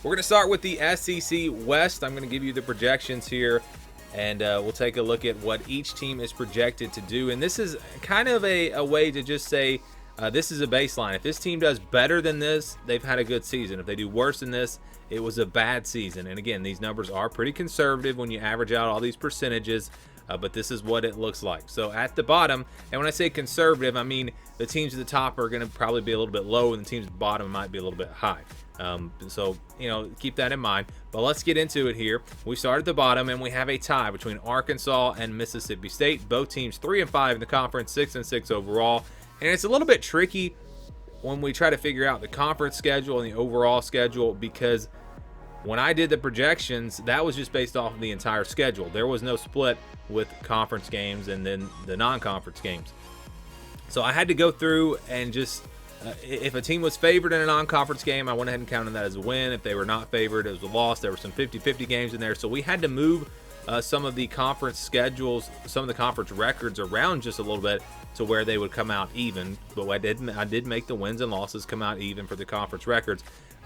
We're going to start with the SEC West. I'm going to give you the projections here, and we'll take a look at what each team is projected to do. And this is kind of a way to just say this is a baseline. If this team does better than this, they've had a good season. If they do worse than this, it was a bad season. And again, these numbers are pretty conservative when you average out all these percentages, but this is what it looks like. So at the bottom, and when I say conservative, I mean the teams at the top are going to probably be a little bit low, and the teams at the bottom might be a little bit high. So, keep that in mind. But let's get into it here. We start at the bottom, and we have a tie between Arkansas and Mississippi State. Both teams 3-5 in the conference, 6-6 overall. And it's a little bit tricky when we try to figure out the conference schedule and the overall schedule, because when I did the projections, that was just based off of the entire schedule. There was no split with conference games and then the non-conference games. So I had to go through and just if a team was favored in a non-conference game, I went ahead and counted that as a win. If they were not favored, it was a loss. There were some 50-50 games in there. So we had to move some of the conference schedules, some of the conference records around just a little bit to where they would come out even. But I did make the wins and losses come out even for the conference records.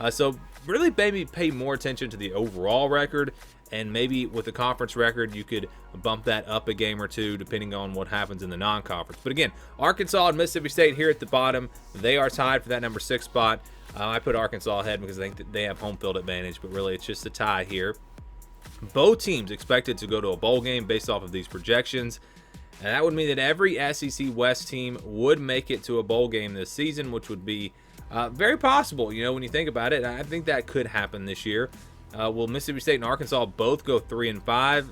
So really maybe pay more attention to the overall record, and maybe with the conference record, you could bump that up a game or two depending on what happens in the non-conference. But again, Arkansas and Mississippi State here at the bottom, they are tied for that number 6 spot. I put Arkansas ahead because I think that they have home field advantage, but really it's just a tie here. Both teams expected to go to a bowl game based off of these projections. And that would mean that every SEC West team would make it to a bowl game this season, which would be very possible, when you think about it. I think that could happen this year. Will Mississippi State and Arkansas both go 3-5?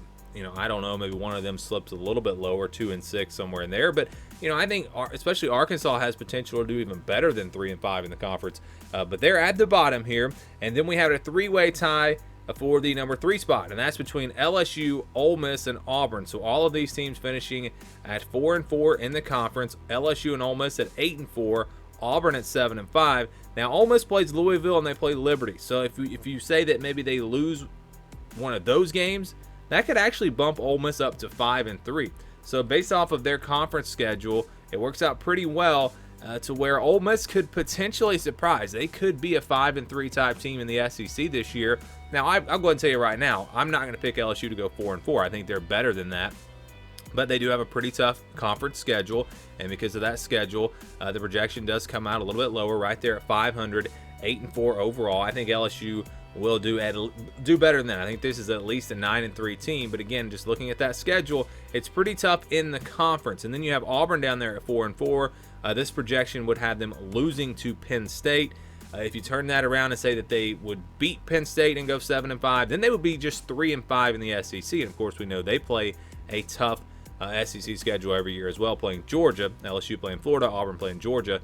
I don't know. Maybe one of them slips a little bit lower, 2-6, somewhere in there. But, I think especially Arkansas has potential to do even better than 3-5 in the conference. But they're at the bottom here. And then we have a 3-way tie for the number 3 spot, and that's between LSU, Ole Miss, and Auburn. So all of these teams finishing at 4-4 in the conference. LSU and Ole Miss at 8-4. Auburn at 7-5. Now, Ole Miss plays Louisville and they play Liberty. So if you say that maybe they lose one of those games, that could actually bump Ole Miss up to 5-3. So based off of their conference schedule, it works out pretty well to where Ole Miss could potentially surprise. They could be a 5-3 type team in the SEC this year. Now, I'll go ahead and tell you right now, I'm not going to pick LSU to go 4-4. I think they're better than that. But they do have a pretty tough conference schedule, and because of that schedule, the projection does come out a little bit lower, right there at 500, 8-4 overall. I think LSU will do better than that. I think this is at least a 9-3 team. But again, just looking at that schedule, it's pretty tough in the conference. And then you have Auburn down there at 4-4. This projection would have them losing to Penn State. If you turn that around and say that they would beat Penn State and go 7-5, then they would be just 3-5 in the SEC. And of course, we know they play a tough SEC schedule every year as well, playing Georgia, LSU playing Florida, Auburn playing Georgia.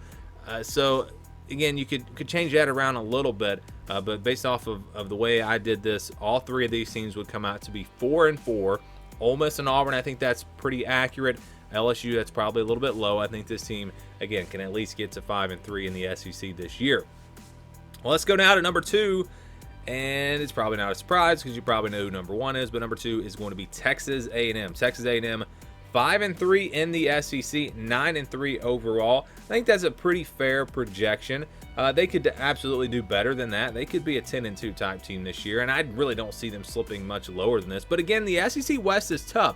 So again, you could change that around a little bit, but based off of the way I did this, all three of these teams would come out to be 4-4. Ole Miss and Auburn, I think that's pretty accurate. LSU, that's probably a little bit low. I think this team, again, can at least get to 5-3 in the SEC this year. Well, let's go now to number 2. And it's probably not a surprise because you probably know who number 1 is, but number 2 is going to be Texas A&M. Texas A&M, 5-3 in the SEC, 9-3 overall. I think that's a pretty fair projection. They could absolutely do better than that. They could be a 10-2 type team this year, and I really don't see them slipping much lower than this. But again, the SEC West is tough.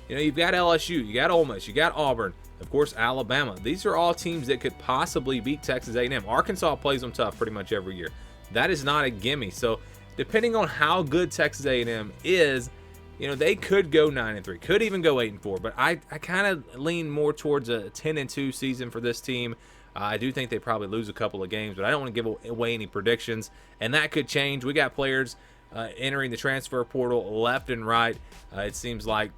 You've got LSU, you got Ole Miss, you got Auburn, of course, Alabama. These are all teams that could possibly beat Texas A&M. Arkansas plays them tough pretty much every year. That is not a gimme. So depending on how good Texas A&M is, they could go 9-3, could even go 8-4. But I kind of lean more towards a 10-2 season for this team. I do think they probably lose a couple of games, but I don't want to give away any predictions. And that could change. We got players entering the transfer portal left and right. It seems like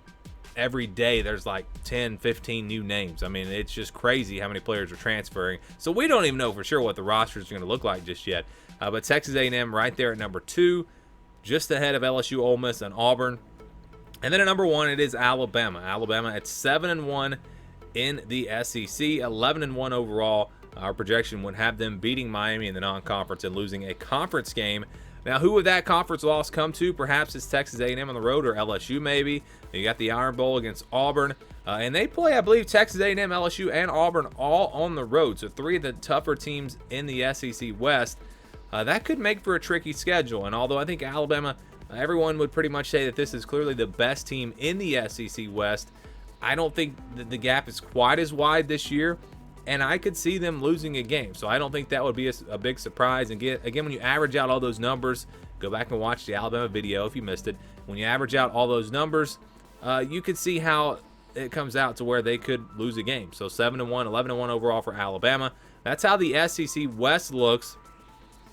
every day there's like 10, 15 new names. I mean, it's just crazy how many players are transferring. So we don't even know for sure what the rosters are going to look like just yet. But Texas A&M right there at number 2, just ahead of LSU, Ole Miss, and Auburn. And then at number 1, it is Alabama. Alabama at 7-1 in the SEC, 11-1 overall. Our projection would have them beating Miami in the non-conference and losing a conference game. Now, who would that conference loss come to? Perhaps it's Texas A&M on the road, or LSU maybe. You got the Iron Bowl against Auburn. And they play, I believe, Texas A&M, LSU, and Auburn all on the road. So 3 of the tougher teams in the SEC West. that could make for a tricky schedule. And although I think Alabama, everyone would pretty much say that this is clearly the best team in the SEC West, I don't think that the gap is quite as wide this year, and I could see them losing a game. So I don't think that would be a big surprise. And again, when you average out all those numbers, go back and watch the Alabama video if you missed it. When you average out all those numbers, you could see how it comes out to where they could lose a game. So 7-1, 11-1 overall for Alabama. That's how the SEC West looks.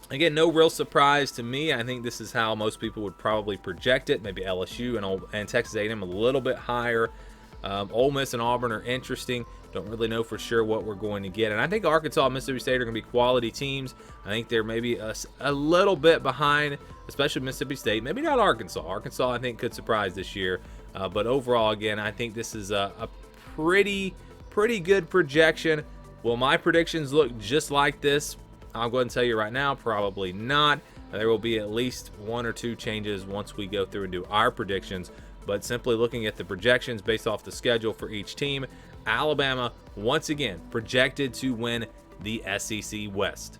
Again, no real surprise to me. I think this is how most people would probably project it. Maybe LSU and Texas A&M a little bit higher. Ole Miss and Auburn are interesting. Don't really know for sure what we're going to get. And I think Arkansas and Mississippi State are going to be quality teams. I think they're maybe a little bit behind, especially Mississippi State. Maybe not Arkansas. Arkansas, I think, could surprise this year. But overall, again, I think this is a pretty good projection. Will my predictions look just like this? I'll go ahead and tell you right now, probably not. There will be at least 1 or 2 changes once we go through and do our predictions. But simply looking at the projections based off the schedule for each team, Alabama, once again, projected to win the SEC West.